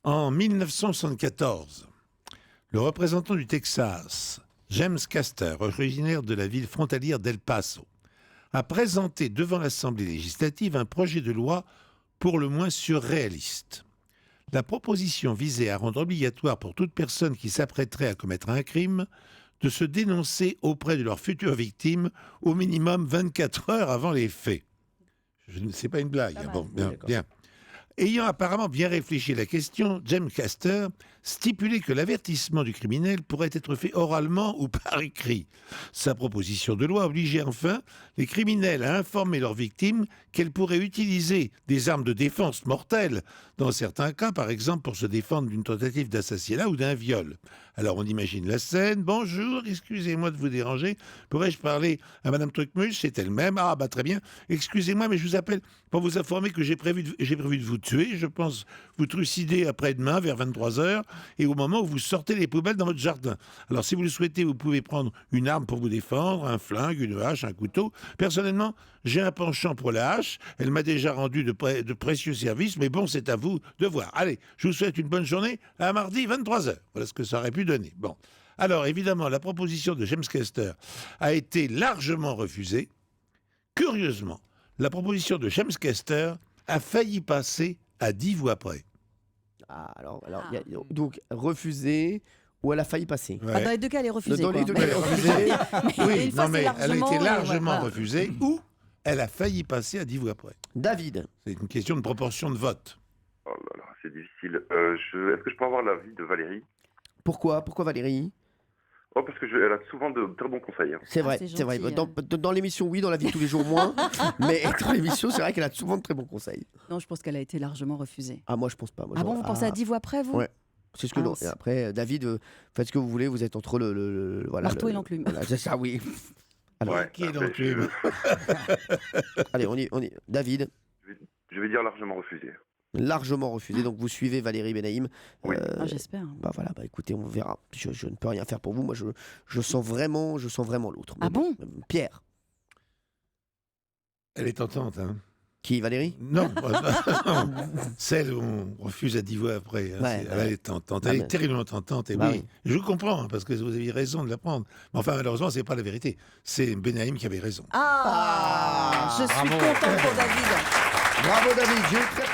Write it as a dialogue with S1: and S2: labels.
S1: En 1974, le représentant du Texas, James Castor, originaire de la ville frontalière d'El Paso, a présenté devant l'Assemblée législative un projet de loi pour le moins surréaliste. La proposition visait à rendre obligatoire pour toute personne qui s'apprêterait à commettre un crime de se dénoncer auprès de leur future victime au minimum 24 heures avant les faits. Je ne sais pas une blague. Bon, bien. Ayant apparemment bien réfléchi à la question, James Castor stipulait que l'avertissement du criminel pourrait être fait oralement ou par écrit. Sa proposition de loi obligeait enfin les criminels à informer leurs victimes qu'elles pourraient utiliser des armes de défense mortelles, dans certains cas, par exemple, pour se défendre d'une tentative d'assassinat ou d'un viol. Alors on imagine la scène. « Bonjour, excusez-moi de vous déranger. Pourrais-je parler à Madame Trucmuche ?» C'est elle-même. « Ah, bah très bien. Excusez-moi, mais je vous appelle pour vous informer que j'ai prévu de vous tuer. Je pense vous trucider après-demain vers 23h et au moment où vous sortez les poubelles dans votre jardin. Alors si vous le souhaitez, vous pouvez prendre une arme pour vous défendre, un flingue, une hache, un couteau. Personnellement, j'ai un penchant pour la hache. Elle m'a déjà rendu de précieux services, mais bon, c'est à vous de voir. Allez, je vous souhaite une bonne journée. À mardi, 23h. » Voilà ce que ça aurait pu donner. Bon. Alors, évidemment, la proposition de James Castor a été largement refusée. Curieusement, la proposition de James Castor a failli passer à 10 voix près.
S2: Donc, refusé ou elle a failli passer.
S1: Ouais.
S3: Dans les deux cas, elle est refusée.
S2: Dans les deux cas, elle est refusée.
S1: Oui,
S3: une fois,
S1: non, mais
S3: c'est
S1: elle a été largement
S3: voilà.
S1: refusée ou elle a failli passer à 10 voix près.
S2: David.
S1: C'est une question de proportion de vote.
S4: Oh là là, c'est difficile. Est-ce que je peux avoir l'avis de Valérie?
S2: Pourquoi Valérie?
S4: Oh, parce qu'elle a souvent de très bons conseils. Hein.
S2: C'est vrai,
S3: c'est
S2: c'est vrai.
S3: gentil,
S2: Dans l'émission, oui, dans la vie de tous les jours, moins. Mais dans l'émission, c'est vrai qu'elle a souvent de très bons conseils.
S3: Non, je pense qu'elle a été largement refusée.
S2: Ah, moi, je pense pas. Moi,
S3: Vous pensez à 10 voix près, vous?
S2: Ouais. C'est ce que non.
S3: Ah,
S2: Et après, David, faites ce que vous voulez. Vous êtes entre le voilà.
S3: Marteau et l'enclume.
S2: Voilà, c'est ça, oui. Alors,
S4: Ouais,
S1: Qui est
S4: mais
S1: l'enclume?
S2: allez, on y. David,
S4: je vais dire largement refusé.
S2: largement refusé. Donc, vous suivez Valérie Benaïm.
S4: Oui.
S3: J'espère.
S2: Voilà, écoutez, on verra. Je ne peux rien faire pour vous. Moi, je sens vraiment l'autre.
S3: Ah bon?
S2: Pierre.
S1: Elle est tentante, hein?
S2: Qui, Valérie?
S1: Non, non. Celle où on refuse à 10 voix après. Hein,
S2: Ouais,
S1: elle est tentante.
S2: Ah,
S1: Elle
S2: mais-
S1: est terriblement tentante. Et
S2: Bah
S1: oui, je vous comprends, hein, parce que vous aviez raison de la prendre. Mais enfin, malheureusement, c'est pas la vérité. C'est Benaïm qui avait raison.
S3: Je suis
S1: Bravo.
S3: contente pour David.
S2: Bravo, David. J'ai eu très